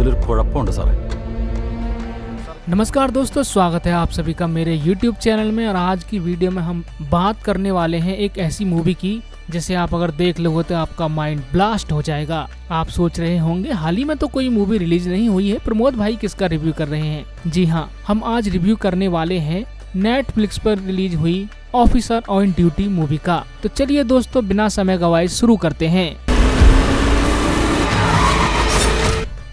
ഇതിലൊരു കുഴപ്പമുണ്ട് സാറേ. नमस्कार दोस्तों, स्वागत है आप सभी का मेरे YouTube चैनल में। और आज की वीडियो में हम बात करने वाले हैं एक ऐसी मूवी की जिसे आप अगर देख लोगे तो आपका माइंड ब्लास्ट हो जाएगा। आप सोच रहे होंगे हाल ही में तो कोई मूवी रिलीज नहीं हुई है, प्रमोद भाई किसका रिव्यू कर रहे हैं? जी हाँ, हम आज रिव्यू करने वाले हैं नेटफ्लिक्स पर रिलीज हुई ऑफिसर ऑन ड्यूटी मूवी का। तो चलिए दोस्तों, बिना समय गवाए शुरू करते हैं।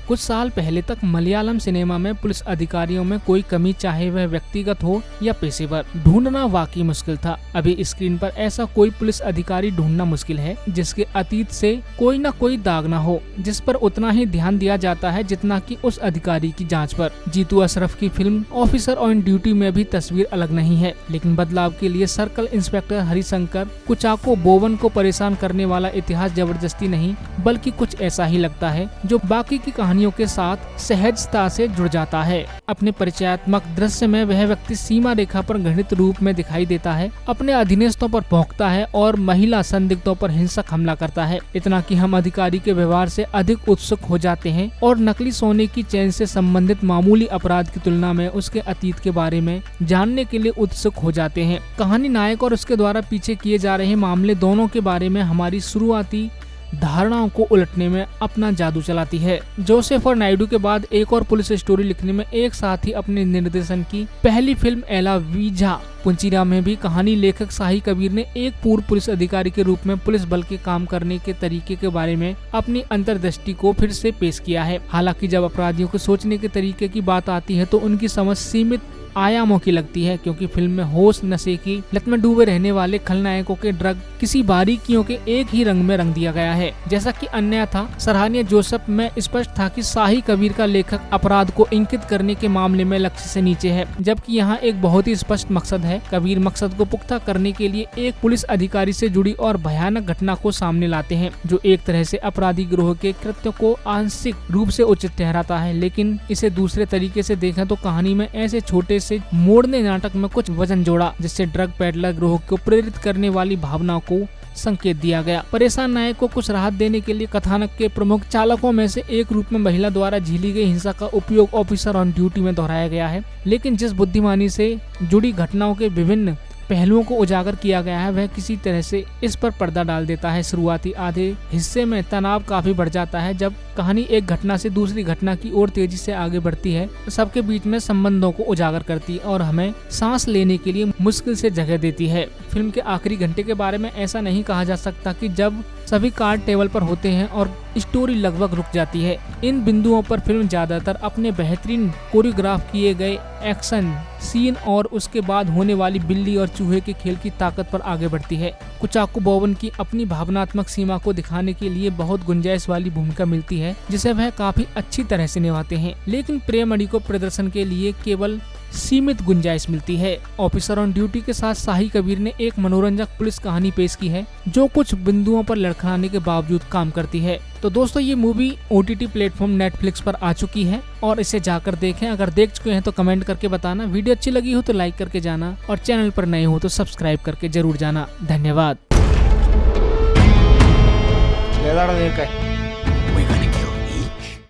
कुछ साल पहले तक मलयालम सिनेमा में पुलिस अधिकारियों में कोई कमी, चाहे वह व्यक्तिगत हो या पेशेवर, ढूंढना वाकई मुश्किल था। अभी स्क्रीन पर ऐसा कोई पुलिस अधिकारी ढूंढना मुश्किल है जिसके अतीत से कोई न कोई दाग न हो, जिस पर उतना ही ध्यान दिया जाता है जितना कि उस अधिकारी की जांच पर। जीतू अशरफ की फिल्म ऑफिसर ऑन ड्यूटी में भी तस्वीर अलग नहीं है, लेकिन बदलाव के लिए सर्कल इंस्पेक्टर हरिशंकर कुचाको बोवन को परेशान करने वाला इतिहास जबरदस्ती नहीं, बल्कि कुछ ऐसा ही लगता है जो बाकी की कहानियों के साथ सहजता से जुड़ जाता है। अपने परिचयात्मक दृश्य में वह व्यक्ति सीमा रेखा पर घृणित रूप में दिखाई देता है, अपने अधीनस्थों पर भौंकता है और महिला संदिग्धों पर हिंसक हमला करता है। इतना कि हम अधिकारी के व्यवहार से अधिक उत्सुक हो जाते हैं और नकली सोने की चेन से संबंधित मामूली अपराध की तुलना में उसके अतीत के बारे में जानने के लिए उत्सुक हो जाते हैं। कहानी नायक और उसके द्वारा पीछे किए जा रहे मामले दोनों के बारे में हमारी शुरुआती धारणाओं को उलटने में अपना जादू चलाती है। जोसेफ और नायडू के बाद एक और पुलिस स्टोरी लिखने में एक साथ ही अपने निर्देशन की पहली फिल्म एला वीजा पुंचीरा में भी कहानी लेखक शाही कबीर ने एक पूर्व पुलिस अधिकारी के रूप में पुलिस बल के काम करने के तरीके के बारे में अपनी अंतर्दृष्टि को फिर से पेश किया है। हालांकि जब अपराधियों को सोचने के तरीके की बात आती है तो उनकी समझ सीमित आयामों की लगती है, क्योंकि फिल्म में होश नशे की लत में डूबे रहने वाले खलनायकों के ड्रग किसी बारीकियों के एक ही रंग में रंग दिया गया है। जैसा कि अन्य था, सराहनीय जोसेफ में स्पष्ट था कि शाही कबीर का लेखक अपराध को इंकित करने के मामले में लक्ष्य से नीचे है, जबकि यहाँ एक बहुत ही स्पष्ट मकसद है। कबीर मकसद को पुख्ता करने के लिए एक पुलिस अधिकारी से जुड़ी और भयानक घटना को सामने लाते हैं, जो एक तरह से अपराधी गिरोह के कृत्य को आंशिक रूप से उचित ठहराता है। लेकिन इसे दूसरे तरीके से देखें तो कहानी में ऐसे छोटे से मोड़ने नाटक में कुछ वजन जोड़ा, जिससे ड्रग पेडलर गिरोह को प्रेरित करने वाली भावनाओं को संकेत दिया गया। परेशान नायक को कुछ राहत देने के लिए कथानक के प्रमुख चालकों में से एक रूप में महिला द्वारा झेली गई हिंसा का उपयोग ऑफिसर ऑन ड्यूटी में दोहराया गया है। लेकिन जिस बुद्धिमानी से जुड़ी घटनाओं के विभिन्न पहलुओं को उजागर किया गया है, वह किसी तरह से इस पर पर्दा डाल देता है। शुरुआती आधे हिस्से में तनाव काफी बढ़ जाता है जब कहानी एक घटना से दूसरी घटना की ओर तेजी से आगे बढ़ती है, सबके बीच में संबंधों को उजागर करती है और हमें सांस लेने के लिए मुश्किल से जगह देती है। फिल्म के आखिरी घंटे के बारे में ऐसा नहीं कहा जा सकता कि जब सभी कार्ड टेबल पर होते हैं और स्टोरी लगभग रुक जाती है। इन बिंदुओं पर फिल्म ज्यादातर अपने बेहतरीन कोरियोग्राफ किए गए एक्शन सीन और उसके बाद होने वाली बिल्ली और चूहे के खेल की ताकत पर आगे बढ़ती है। कुचाको बोवन की अपनी भावनात्मक सीमा को दिखाने के लिए बहुत गुंजाइश वाली भूमिका मिलती है, जिसे वह काफी अच्छी तरह से निभाते हैं, लेकिन प्रेमणि को प्रदर्शन के लिए केवल सीमित गुंजाइश मिलती है। ऑफिसर ऑन ड्यूटी के साथ शाही कबीर ने एक मनोरंजक पुलिस कहानी पेश की है, जो कुछ बिंदुओं पर लड़खड़ाने के बावजूद काम करती है। तो दोस्तों, ये मूवी OTT प्लेटफॉर्म नेटफ्लिक्स पर आ चुकी है और इसे जाकर देखें। अगर देख चुके हैं तो कमेंट करके बताना। वीडियो अच्छी लगी हो तो लाइक करके जाना और चैनल पर नए हो तो सब्सक्राइब करके जरूर जाना। धन्यवाद।